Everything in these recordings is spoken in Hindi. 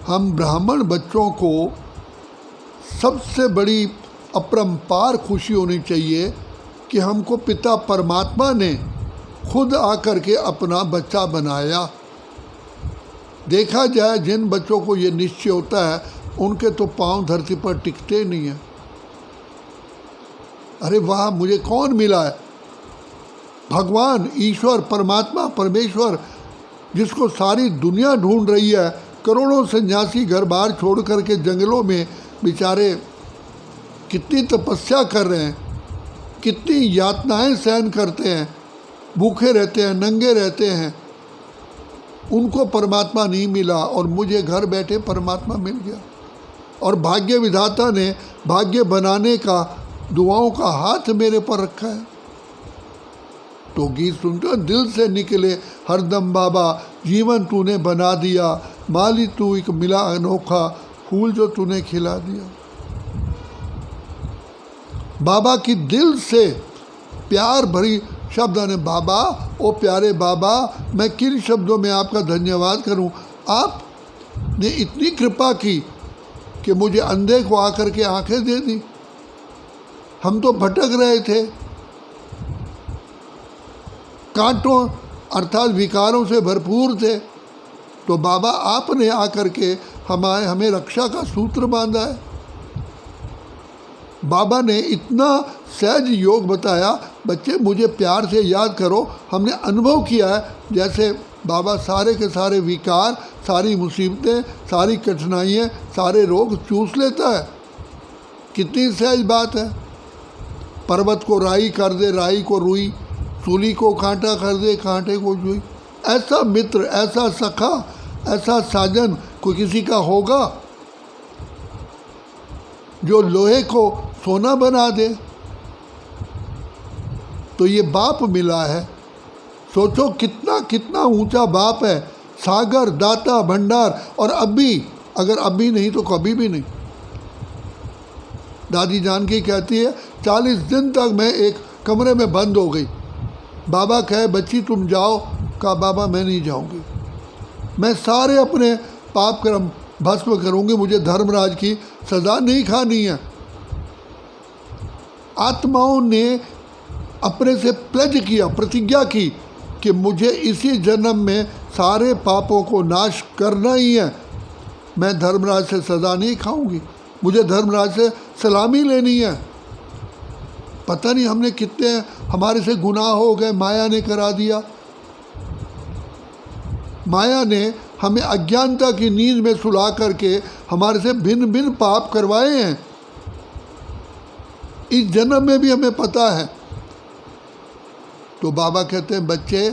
हम ब्राह्मण बच्चों को सबसे बड़ी अपरंपार खुशी होनी चाहिए कि हमको पिता परमात्मा ने खुद आकर के अपना बच्चा बनाया। देखा जाए जिन बच्चों को ये निश्चय होता है उनके तो पांव धरती पर टिकते नहीं हैं। अरे वाह, मुझे कौन मिला है? भगवान, ईश्वर, परमात्मा, परमेश्वर, जिसको सारी दुनिया ढूंढ रही है। करोड़ों सन्यासी घर बार छोड़ कर के जंगलों में बेचारे कितनी तपस्या कर रहे हैं, कितनी यातनाएं सहन करते हैं, भूखे रहते हैं, नंगे रहते हैं। उनको परमात्मा नहीं मिला और मुझे घर बैठे परमात्मा मिल गया। और भाग्य विधाता ने भाग्य बनाने का, दुआओं का हाथ मेरे पर रखा है। तो गीत सुनते हो, दिल से निकले हरदम बाबा, जीवन तूने बना दिया, माली तू एक मिला अनोखा, फूल जो तूने खिला दिया। बाबा की दिल से प्यार भरी शब्द ने, बाबा, ओ प्यारे बाबा, मैं किन शब्दों में आपका धन्यवाद करूं। आपने इतनी कृपा की कि मुझे अंधे को आकर के आंखें दे दी। हम तो भटक रहे थे, कांटों अर्थात विकारों से भरपूर थे, तो बाबा आपने आकर के हमें रक्षा का सूत्र बांधा है। बाबा ने इतना सहज योग बताया, बच्चे मुझे प्यार से याद करो। हमने अनुभव किया है जैसे बाबा सारे के सारे विकार, सारी मुसीबतें, सारी कठिनाइयाँ, सारे रोग चूस लेता है। कितनी सहज बात है। पर्वत को राई कर दे, राई को रुई, सूली को कांटा कर दे, कांटे को जुई। ऐसा मित्र, ऐसा सखा, ऐसा साजन कोई किसी का होगा जो लोहे को सोना बना दे? तो ये बाप मिला है। सोचो कितना कितना ऊंचा बाप है, सागर, दाता, भंडार। और अभी, अगर अभी नहीं तो कभी भी नहीं। दादी जानकी कहती है 40 दिन तक मैं एक कमरे में बंद हो गई। बाबा कहे बच्ची तुम जाओ, कहा बाबा मैं नहीं जाऊंगी, मैं सारे अपने पाप कर्म भस्म करूंगी, मुझे धर्मराज की सजा नहीं खानी है। आत्माओं ने अपने से प्लेज किया, प्रतिज्ञा की कि मुझे इसी जन्म में सारे पापों को नाश करना ही है। मैं धर्मराज से सजा नहीं खाऊंगी, मुझे धर्मराज से सलामी लेनी है। पता नहीं हमने कितने हमारे से गुनाह हो गए, माया ने करा दिया। माया ने हमें अज्ञानता की नींद में सुला करके हमारे से भिन्न भिन्न पाप करवाए हैं। इस जन्म में भी हमें पता है। तो बाबा कहते हैं बच्चे,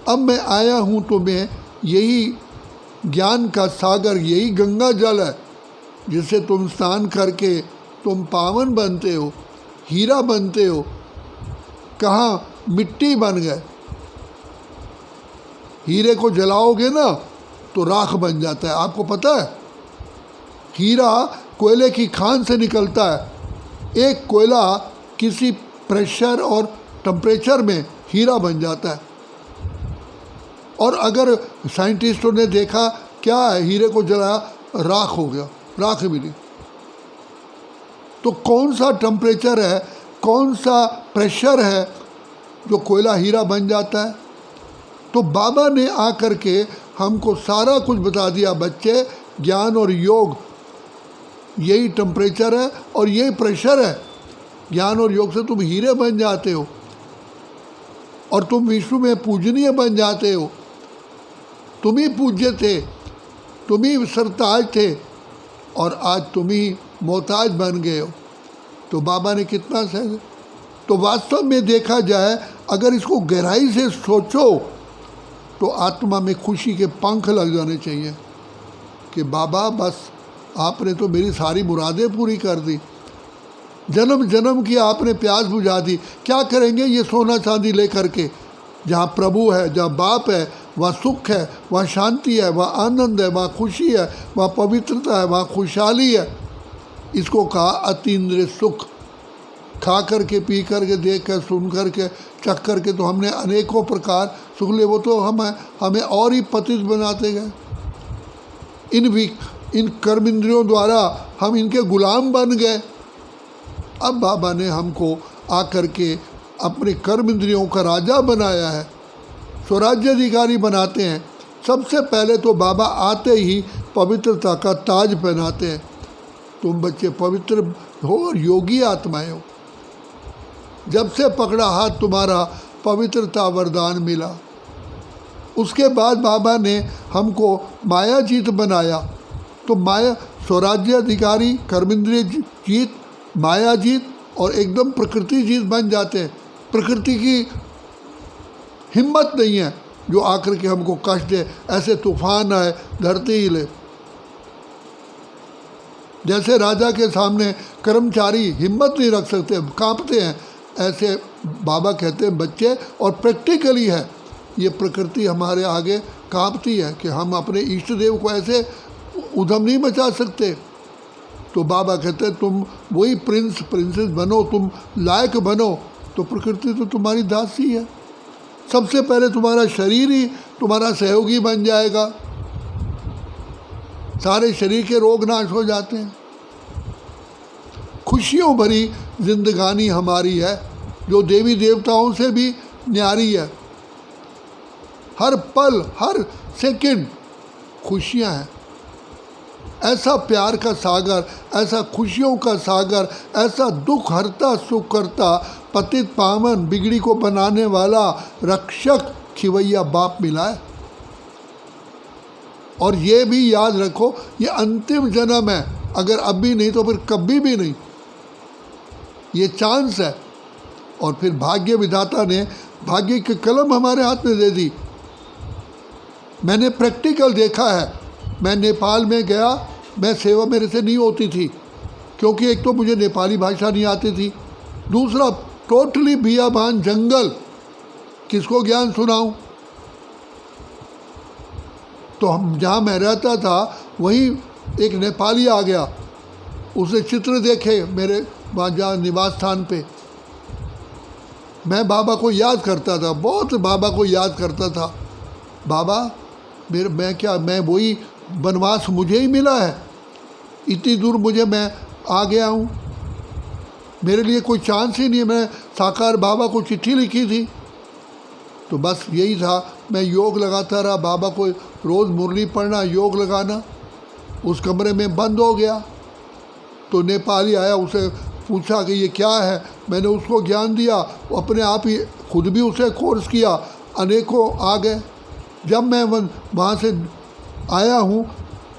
अब मैं आया हूँ तुम्हें यही ज्ञान का सागर, यही गंगा जल है जिससे तुम स्नान करके तुम पावन बनते हो, हीरा बनते हो। कहाँ मिट्टी बन गए। हीरे को जलाओगे ना तो राख बन जाता है। आपको पता है, हीरा कोयले की खान से निकलता है। एक कोयला किसी प्रेशर और टेम्परेचर में हीरा बन जाता है। और अगर साइंटिस्टों ने देखा क्या है, हीरे को जलाया, राख हो गया, राख मिली। तो कौन सा टेम्परेचर है, कौन सा प्रेशर है जो कोयला हीरा बन जाता है? तो बाबा ने आकर के हमको सारा कुछ बता दिया। बच्चे, ज्ञान और योग यही टेम्परेचर है और यही प्रेशर है। ज्ञान और योग से तुम हीरे बन जाते हो और तुम विश्व में पूजनीय बन जाते हो। तुम ही पूज्य थे, तुम ही सरताज थे और आज तुम ही मोहताज बन गए हो। तो बाबा ने कितना सहज। तो वास्तव में देखा जाए, अगर इसको गहराई से सोचो तो आत्मा में खुशी के पंख लग जाने चाहिए कि बाबा बस आपने तो मेरी सारी मुरादें पूरी कर दी, जन्म जन्म की आपने प्यास बुझा दी। क्या करेंगे ये सोना चांदी ले करके? जहाँ प्रभु है, जहाँ बाप है, वहाँ सुख है, वहाँ शांति है, वहाँ आनंद है, वहाँ खुशी है, वहाँ पवित्रता है, वहाँ खुशहाली है। इसको कहा अतीन्द्रिय सुख। खा करके, पी करके, देख कर, सुन करके, चख करके तो हमने अनेकों प्रकार सुख लिए, वो तो हमें और ही पतित बनाते गए। इन कर्म इंद्रियों द्वारा हम इनके गुलाम बन गए। अब बाबा ने हमको आकर के अपने कर्म इंद्रियों का राजा बनाया है, स्वराज्याधिकारी बनाते हैं। सबसे पहले तो बाबा आते ही पवित्रता का ताज पहनाते हैं। तुम बच्चे पवित्र हो और योगी आत्माएं हो। जब से पकड़ा हाथ तुम्हारा पवित्रता वरदान मिला। उसके बाद बाबा ने हमको माया जीत बनाया। तो माया स्वराज्याधिकारी, कर्मेंद्रिय जीत, माया जीत और एकदम प्रकृति जीत बन जाते हैं। प्रकृति की हिम्मत नहीं है जो आकर के हमको कष्ट दे, ऐसे तूफान आए, धरती हिले। जैसे राजा के सामने कर्मचारी हिम्मत नहीं रख सकते, कांपते हैं, ऐसे बाबा कहते हैं बच्चे, और प्रैक्टिकली है ये प्रकृति हमारे आगे कांपती है कि हम अपने इष्ट देव को ऐसे उधम नहीं मचा सकते। तो बाबा कहते हैं तुम वही प्रिंसेस बनो, तुम लायक बनो, तो प्रकृति तो तुम्हारी दासी है। सबसे पहले तुम्हारा शरीर ही तुम्हारा सहयोगी बन जाएगा, सारे शरीर के रोग नाश हो जाते हैं। खुशियों भरी जिंदगानी हमारी है जो देवी देवताओं से भी न्यारी है। हर पल हर सेकंड खुशियां हैं। ऐसा प्यार का सागर, ऐसा खुशियों का सागर, ऐसा दुख हरता सुख करता पतित पावन बिगड़ी को बनाने वाला रक्षक खिवैया बाप मिला है। और ये भी याद रखो ये अंतिम जन्म है, अगर अभी नहीं तो फिर कभी भी नहीं, ये चांस है। और फिर भाग्य विधाता ने भाग्य की कलम हमारे हाथ में दे दी। मैंने प्रैक्टिकल देखा है। मैं नेपाल में गया, मैं सेवा मेरे से नहीं होती थी क्योंकि एक तो मुझे नेपाली भाषा नहीं आती थी, दूसरा टोटली बियाबान जंगल, किसको ज्ञान सुनाऊं। तो हम जहाँ मैं रहता था वहीं एक नेपाली आ गया, उसने चित्र देखे मेरे वहाँ जहाँ निवास स्थान पे। मैं बाबा को याद करता था, बहुत बाबा को याद करता था। बाबा मैं वही वनवास मुझे ही मिला है, इतनी दूर मैं आ गया हूँ, मेरे लिए कोई चांस ही नहीं है। मैं साकार बाबा को चिट्ठी लिखी थी, तो बस यही था, मैं योग लगाता रहा, बाबा को रोज़ मुरली पढ़ना, योग लगाना। उस कमरे में बंद हो गया। तो नेपाली आया, उसे पूछा कि ये क्या है, मैंने उसको ज्ञान दिया, वो अपने आप ही खुद भी उसे कोर्स किया, अनेकों आ गए। जब मैं वहाँ से आया हूँ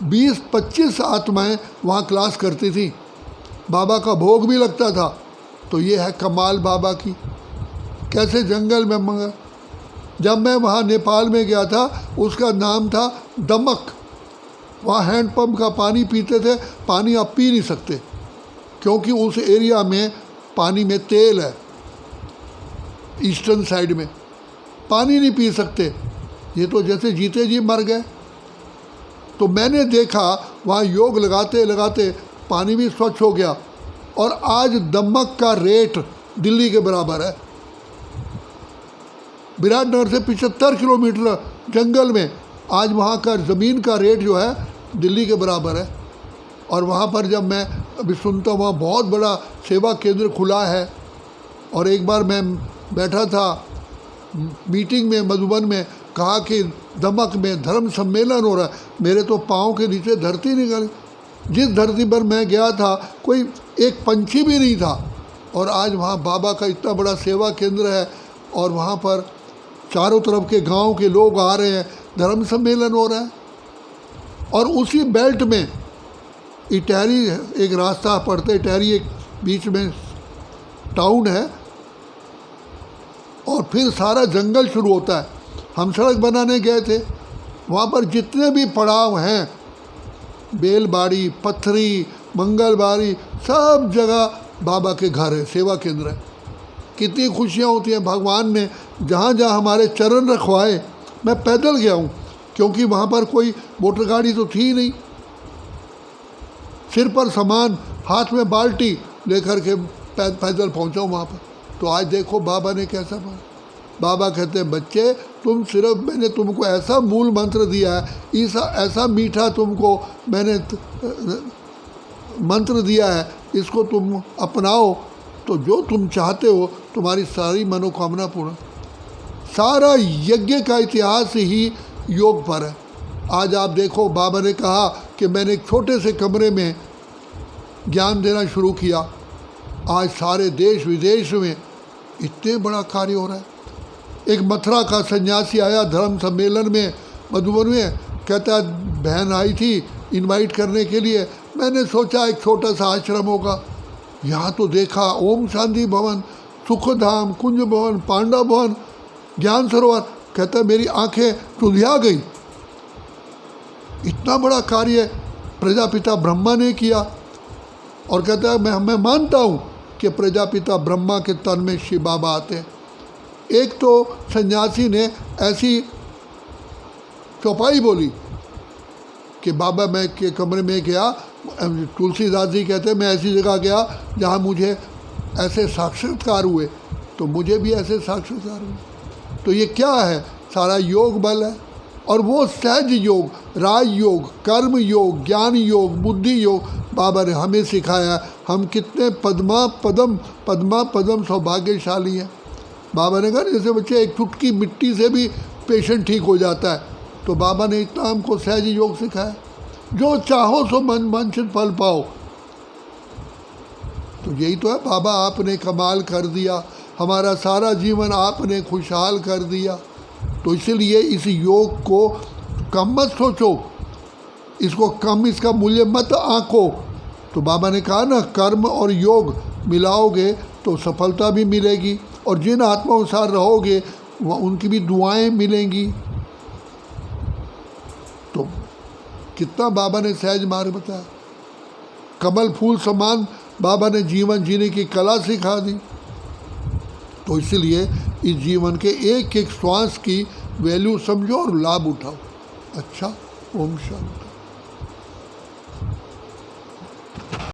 20-25 आत्माएं वहाँ क्लास करती थी, बाबा का भोग भी लगता था। तो ये है कमाल बाबा की, कैसे जंगल में मंगा। जब मैं वहाँ नेपाल में गया था, उसका नाम था दमक। वहाँ हैंडपम्प का पानी पीते थे, पानी आप पी नहीं सकते क्योंकि उस एरिया में पानी में तेल है। ईस्टर्न साइड में पानी नहीं पी सकते, ये तो जैसे जीते जी मर गए। तो मैंने देखा वहाँ योग लगाते लगाते पानी भी स्वच्छ हो गया। और आज दमक का रेट दिल्ली के बराबर है। विराटनगर से 75 किलोमीटर जंगल में आज वहाँ का ज़मीन का रेट जो है दिल्ली के बराबर है। और वहाँ पर जब मैं अभी सुनता हूँ वहाँ बहुत बड़ा सेवा केंद्र खुला है। और एक बार मैं बैठा था मीटिंग में मधुबन में, कहा कि दमक में धर्म सम्मेलन हो रहा है, मेरे तो पाँव के नीचे धरती निकल। जिस धरती पर मैं गया था कोई एक पंछी भी नहीं था, और आज वहाँ बाबा का इतना बड़ा सेवा केंद्र है और वहाँ पर चारों तरफ के गांव के लोग आ रहे हैं, धर्म सम्मेलन हो रहा है। और उसी बेल्ट में इटहरी एक रास्ता पड़ता है, इटहरी एक बीच में टाउन है और फिर सारा जंगल शुरू होता है। हम सड़क बनाने गए थे, वहाँ पर जितने भी पड़ाव हैं, बेलबाड़ी, पत्थरी, मंगलबाड़ी, सब जगह बाबा के घर है, सेवा केंद्र है। कितनी खुशियाँ होती हैं। भगवान ने जहाँ जहाँ हमारे चरण रखवाए। मैं पैदल गया हूँ क्योंकि वहाँ पर कोई मोटर गाड़ी तो थी नहीं। सिर पर सामान, हाथ में बाल्टी लेकर के पैदल पहुँचा हूँ वहाँ पर। तो आज देखो बाबा ने कैसा बाबा कहते हैं बच्चे, तुम सिर्फ, मैंने तुमको ऐसा मूल मंत्र दिया है, ऐसा मीठा तुमको मैंने मंत्र दिया है, इसको तुम अपनाओ तो जो तुम चाहते हो तुम्हारी सारी मनोकामना पूर्ण। सारा यज्ञ का इतिहास ही योग पर है। आज आप देखो, बाबा ने कहा कि मैंने एक छोटे से कमरे में ज्ञान देना शुरू किया, आज सारे देश विदेश में इतने बड़ा कार्य हो रहा है। एक मथुरा का सन्यासी आया धर्म सम्मेलन में मधुबन में, कहता है बहन आई थी इनवाइट करने के लिए, मैंने सोचा एक छोटा सा आश्रम होगा, यहाँ तो देखा ओम शांति भवन, सुखधाम, कुंज भवन, पांडा भवन, ज्ञान सरोवर। कहता है मेरी आंखें चुंधिया गई, इतना बड़ा कार्य प्रजापिता ब्रह्मा ने किया। और कहता है मैं मानता हूँ कि प्रजापिता ब्रह्मा के तन में शिव बाबा आते हैं। एक तो सन्यासी ने ऐसी चौपाई बोली कि बाबा मैं के कमरे में गया, तुलसीदास जी कहते हैं मैं ऐसी जगह गया जहाँ मुझे ऐसे साक्षात्कार हुए, तो मुझे भी ऐसे साक्षात्कार हुए। तो ये क्या है? सारा योग बल है। और वो सहज योग, राजयोग, कर्म योग, ज्ञान योग, बुद्धि योग बाबा ने हमें सिखाया है। हम कितने पद्मा पदम सौभाग्यशाली हैं। बाबा ने कहा जैसे बच्चे एक चुटकी मिट्टी से भी पेशेंट ठीक हो जाता है, तो बाबा ने इतना हमको सहज योग सिखाया। जो चाहो सो वांछित फल पाओ। तो यही तो है, बाबा आपने कमाल कर दिया, हमारा सारा जीवन आपने खुशहाल कर दिया। तो इसलिए इस योग को कम मत सोचो, इसको कम, इसका मूल्य मत आंको। तो बाबा ने कहा ना, कर्म और योग मिलाओगे तो सफलता भी मिलेगी, और जिन आत्मानुसार रहोगे वह उनकी भी दुआएं मिलेंगी। तो कितना बाबा ने सहज मार्ग बताया। कमल फूल समान बाबा ने जीवन जीने की कला सिखा दी। तो इसलिए इस जीवन के एक एक श्वास की वैल्यू समझो और लाभ उठाओ। अच्छा, ओम शांति।